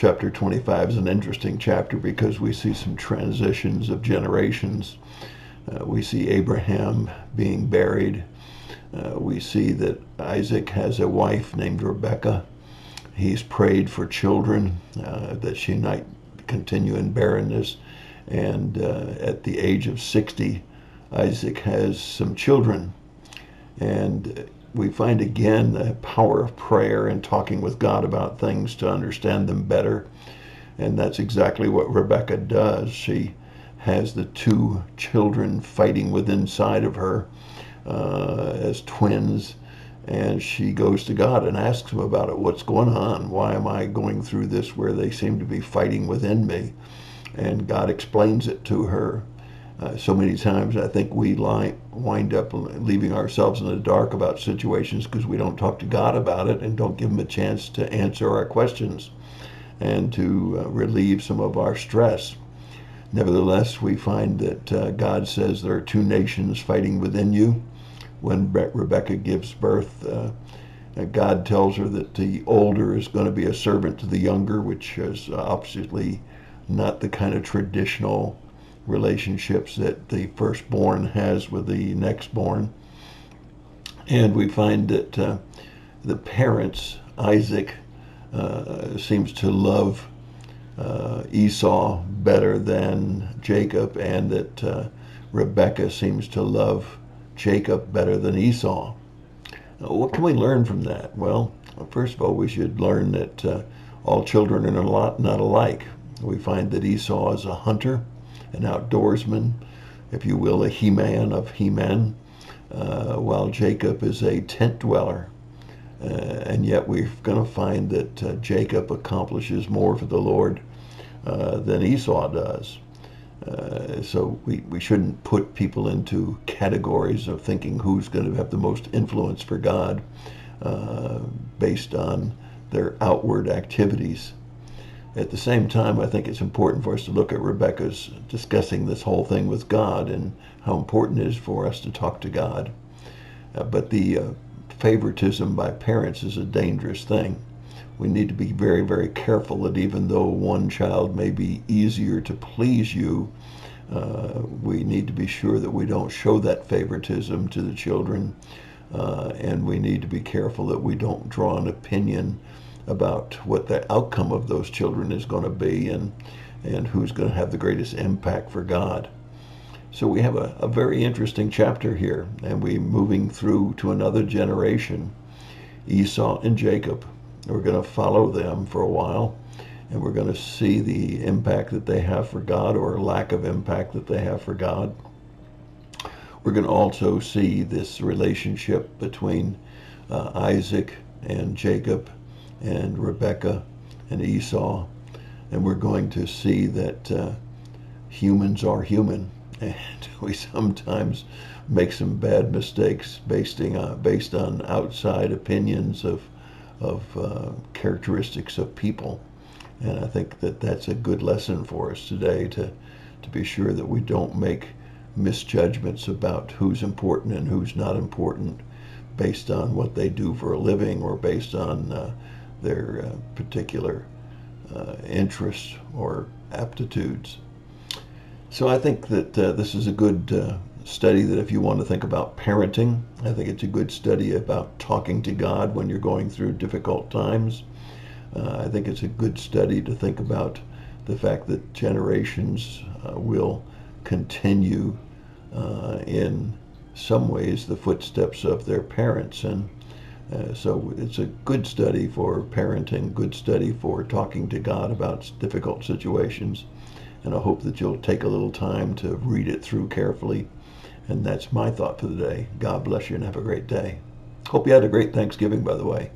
chapter 25 is an interesting chapter because we see some transitions of generations. We see Abraham being buried. We see that Isaac has a wife named Rebekah. He's prayed for children, that she might continue in barrenness. And at the age of 60, Isaac has some children. And we find again the power of prayer and talking with God about things to understand them better. And that's exactly what Rebekah does. She has the two children fighting within inside of her as twins. And she goes to God and asks him about it. What's going on? Why am I going through this where they seem to be fighting within me? And God explains it to her. So many times I think we wind up leaving ourselves in the dark about situations because we don't talk to God about it and don't give him a chance to answer our questions and to relieve some of our stress. Nevertheless, we find that God says there are two nations fighting within you. When Rebekah gives birth, God tells her that the older is going to be a servant to the younger, which is obviously not the kind of traditional relationships that the firstborn has with the nextborn. And we find that the parents, Isaac, seems to love Esau better than Jacob, and that Rebekah seems to love Jacob better than Esau. What can we learn from that? Well, first of all, we should learn that all children are not alike. We find that Esau is a hunter, an outdoorsman, if you will, a he-man of he-men, while Jacob is a tent dweller. And yet we're going to find that Jacob accomplishes more for the Lord than Esau does. So we shouldn't put people into categories of thinking who's going to have the most influence for God based on their outward activities. At the same time, I think it's important for us to look at Rebekah's discussing this whole thing with God and how important it is for us to talk to God. But the favoritism by parents is a dangerous thing. We need to be very, very careful that even though one child may be easier to please you, we need to be sure that we don't show that favoritism to the children. And we need to be careful that we don't draw an opinion about what the outcome of those children is going to be and who's going to have the greatest impact for God. So we have a very interesting chapter here, and we're moving through to another generation, Esau and Jacob. We're going to follow them for a while, and we're going to see the impact that they have for God, or lack of impact that they have for God. We're going to also see this relationship between Isaac and Jacob and Rebekah and Esau, and we're going to see that humans are human, and we sometimes make some bad mistakes based on outside opinions of characteristics of people. And I think that that's a good lesson for us today, to be sure that we don't make misjudgments about who's important and who's not important based on what they do for a living or based on their particular interests or aptitudes. So I think that this is a good study, that if you want to think about parenting, I think it's a good study about talking to God when you're going through difficult times. I think it's a good study to think about the fact that generations will continue in some ways the footsteps of their parents. And so it's a good study for parenting, good study for talking to God about difficult situations. And I hope that you'll take a little time to read it through carefully. And that's my thought for the day. God bless you and have a great day. Hope you had a great Thanksgiving, by the way.